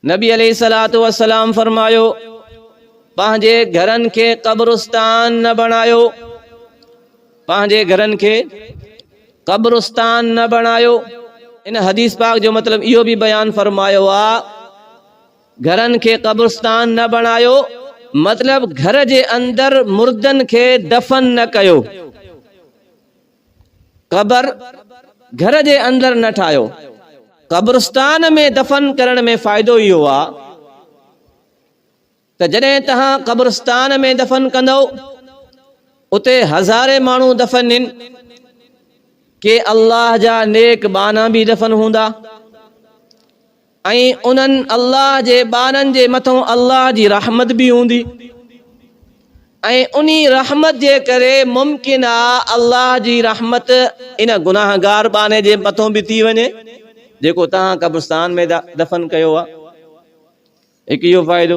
नबी अलैहिस्सलातु वस्सलाम फरमायो पंहिंजे घरनि खे क़ब्रिस्तान न बणायो, पंहिंजे घरनि खे क़ब्रिस्तान न बणायो। इन हदीस पाक जो मतिलब इहो भी बयान फरमायो आ, घरनि खे क़ब्रिस्तान न बणायो मतलब घर जे अंदर मुर्दन खे दफन न कयो, कब्र घर जे अंदर न ठाहियो। क़ब्रिस्तान में दफन करण में फ़ाइदो इहो आ त जॾहिं तव्हां क़ब्रिस्तान में दफन कंदो उते हज़ारे माण्हू दफन आहिनि, के अल्लाह जा नेक बाना भी दफन हूंदा ऐं उन्हनि अल्लाह जे बाननि जे मथां अल्लाह जी रहमत भी हूंदी ऐं उन्ही रहमत जे करे मुमकिन आ अल्लाह जी रहमत इन गुनाहगार बाने जे मथां भी थी वञे जेको तव्हां क़ब्रिस्तान में दफन कयो आ। हिकु इहो फ़ाइदो।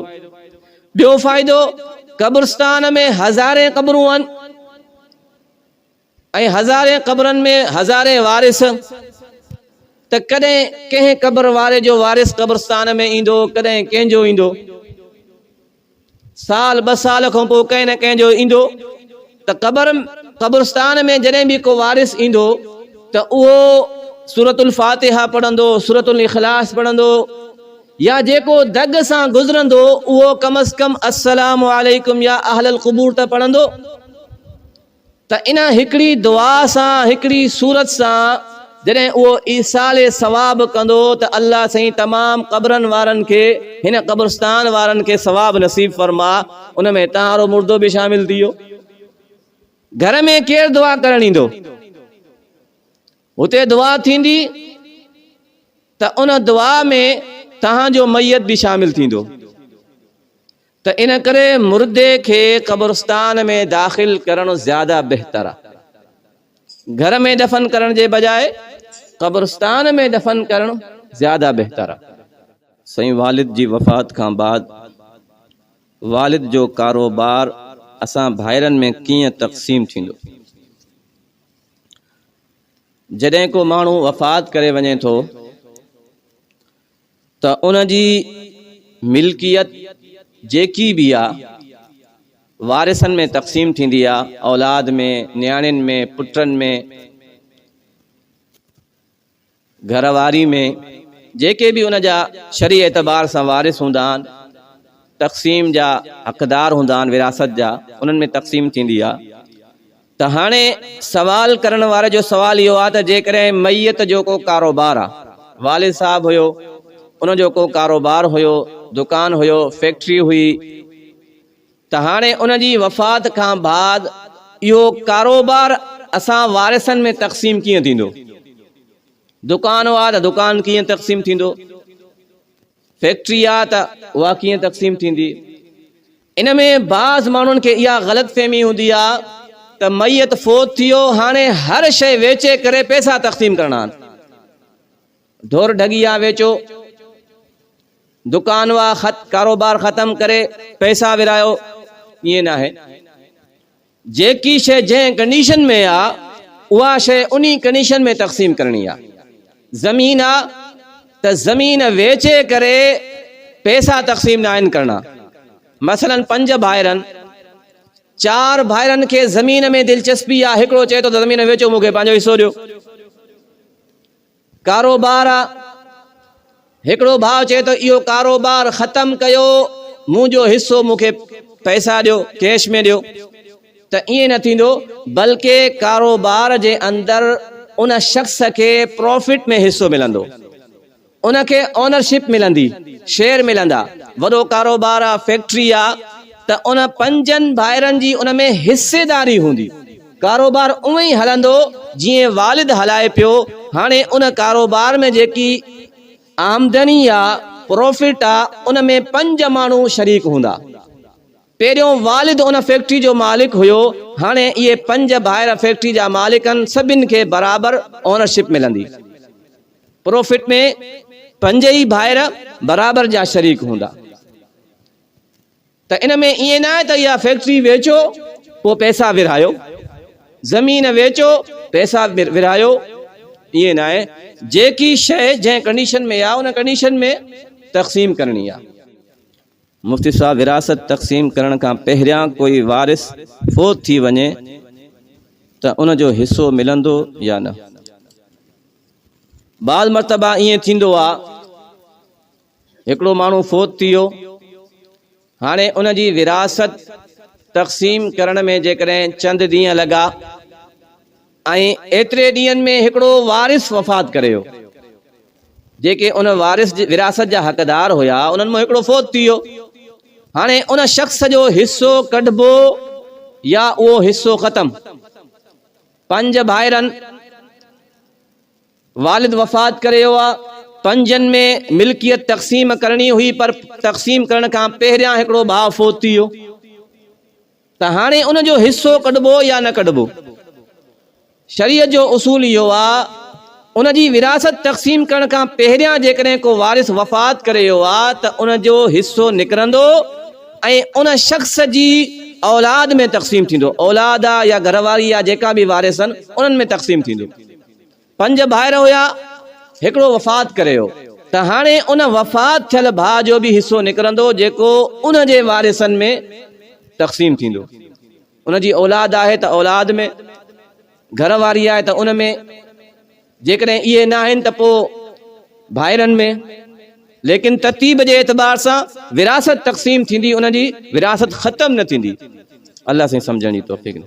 ॿियो फ़ाइदो, क़ब्रिस्तान में हज़ारे क़ब्रूं आहिनि ऐं हज़ारे क़ब्रनि में हज़ारे वारिस, त कॾहिं कंहिं क़ब्र वारे जो वारिस क़ब्रिस्तान में ईंदो, कॾहिं कंहिंजो ईंदो, साल ॿ साल खां पोइ कंहिं न कंहिंजो ईंदो। त क़ब्रिस्तान में जॾहिं भी को वारिस ईंदो त उहो सूरतुल फातिहा पढ़ंदो, सूरतुल इखलास पढ़ंदो, या जेको दग सां गुज़रंदो उहो कम अज़ कम अस्सलामु अलैकुम या अहलल क़ुबूर त पढ़ंदो। त इन हिकिड़ी दुआ सां, हिकिड़ी सूरत सां जॾहिं उहो ईसाले सवाब कंदो त अल्लाह साईं तमाम क़ब्रनि वारनि खे, हिन क़ब्रिस्तान वारनि खे सवाब नसीब फरमा। उन में तव्हांजो मुर्दो भी शामिल थी वियो। घर में केरु दुआ करण ईंदो, उते दुआ थींदी त उन दुआ में तव्हांजो मैयत भी शामिल थींदो। त इन करे मुर्दे खे क़ब्रिस्तान में दाख़िल करणु ज़्यादा बहितर आहे। घर में दफन करण जे बजाय क़ब्रिस्तान में दफन करणु ज़्यादा बहितर आहे। सईं वालिद जी वफ़ात खां बाद वालिद जो कारोबार असां भाइरनि में कीअं तक़सीम थींदो। जॾहिं को माण्हू वफ़ात करे वञे थो त उन जी मिल्कियत जेकी भी आ वारिसनि में तक़सीम थींदी आ, औलाद में, न्याणियुनि में, पुटनि में, घरवारी में, जेके भी उन जा शरी एतबार सां वारिस हूंदा आहिनि, तक़सीम जा हक़दार हूंदा आहिनि, विरासत जा, उन्हनि में तक़सीम थींदी आ। त हाणे सवाल करण वारे जो सवाल इहो आहे त जेकॾहिं मैयत जो को कारोबार आहे, वालिद साहब हुयो, उन जो को कारोबार हुयो, दुकान हुयो, फैक्ट्री हुई, त हाणे उन जी वफ़ात खां बाद इहो कारोबार असां वारिसनि में तक़सीम कीअं थींदो। दुकान आहे त दुकान कीअं तक़सीम थींदो, फैक्ट्री आहे त उहा कीअं तक़सीम थींदी। इन में बाज़ माण्हुनि खे इहा ग़लतफ़हमी हूंदी आहे त मैयत फोत थियो, हाणे हर शइ वेचे करे पैसा तक़सीम करणा आहिनि। ढोर ढगिया वेचो, दुकान वा कारोबार ख़त्म करे पैसा विरायो, ईअं न आहे। जेकी शइ जंहिं कंडीशन में आहे उहा शइ उन्ही कंडीशन में तक़सीम करणी आहे। ज़मीन आहे त ज़मीन वेचे करे पैसा तक़सीम न आहिनि करणा। मसलन 5 भाइरनि, 4 भाइरनि खे ज़मीन में दिलचस्पी आहे, हिकिड़ो चए थो त ज़मीन वेचो, मूंखे पंहिंजो हिसो ॾियो। कारोबार आहे, हिकिड़ो भाउ चए थो इहो कारोबार ख़त्म कयो, मुंहिंजो हिसो मूंखे पैसा ॾियो, कैश में ॾियो। त ईअं न थींदो, बल्कि कारोबार जे अंदरि उन शख़्स खे प्रॉफिट में हिसो मिलंदो, उनखे ओनरशिप मिलंदी, शेयर मिलंदा। वॾो कारोबार आहे, फैक्ट्री आहे, त उन 5 भाइरनि जी उन में हिस्सेदारी हूंदी। कारोबार उअं ई हलंदो जीअं वालिद हलाए पियो। हाणे उन कारोबार में जेकी आमदनी आहे, प्रॉफिट आहे, उन में 5 माण्हू शरीक हूंदा। पहिरियों वालिद उन फैक्ट्री जो मालिक हुयो, हाणे इहे 5 भाइर फैक्ट्री जा मालिक आहिनि, सभिनि खे बराबर ओनरशिप मिलंदी। प्रॉफिट में 5 ई भाइर बराबर जा शरीक हूंदा। त इन में ईअं न आहे त इहा फैक्ट्री वेचो पोइ पैसा विरायो, ज़मीन वेचो पैसा विरायो, ईअं न आहे। जेकी शइ जंहिं कंडीशन में आहे उन कंडीशन में तक़सीम करणी आहे। मुफ़्ती साहब विरासत तक़सीम करण खां पहिरियां कोई वारिस फ़ौत थी वञे त उन जो हिस्सो मिलंदो या न। बाज़ मरतबा ईअं थींदो आहे, हिकिड़ो माण्हू फ़ौत थी वियो, हाणे उन जी विरासत तक़सीम करण में जेकॾहिं चंद ॾींहं लॻा ऐं एतिरे ॾींहंनि में हिकिड़ो वारिस वफ़ात करे वियो, जेके उन वारिस विरासत जा हक़दार हुया उन्हनि मां हिकिड़ो फ़ौत थी वियो। हाणे उन शख़्स जो हिस्सो कढिबो या उहो हिस्सो ख़तम। 5 भाइरनि, वालिद वफ़ात करे वियो आहे, 5 में मिल्कियत तक़सीम करणी हुई, पर तक़सीम करण खां पहिरियां हिकिड़ो भाउ फ़ौत थी वियो, त हाणे उन जो हिस्सो कढिबो या न कढिबो। शरीयत जो उसूल इहो आहे, उन जी विरासत तक़सीम करण खां पहिरियां जेकॾहिं को वारिस वफ़ात करे वियो आहे त उन जो हिस्सो निकिरंदो ऐं उन शख़्स जी औलाद में तक़सीम थींदो। औलाद आहे या घरवारी आहे, जेका बि वारिस आहिनि उन्हनि में तक़सीम थींदो। 5 भाइर हुया, हिकिड़ो वफ़ात करे वियो, त हाणे उन वफ़ात थियल भाउ जो बि हिस्सो निकिरंदो, जेको उन जे वारिसनि में तक़सीम थींदो। उन जी औलाद आहे त औलाद में, घरवारी आहे त उन में, जेकॾहिं इहे न आहिनि त पोइ भाइरनि में। लेकिन तरतीब जे एतबार सां विरासत तक़सीम थींदी, उन जी विरासत ख़तम न थींदी। अल्लाह सां सम्झण जी तौफ़ीक़।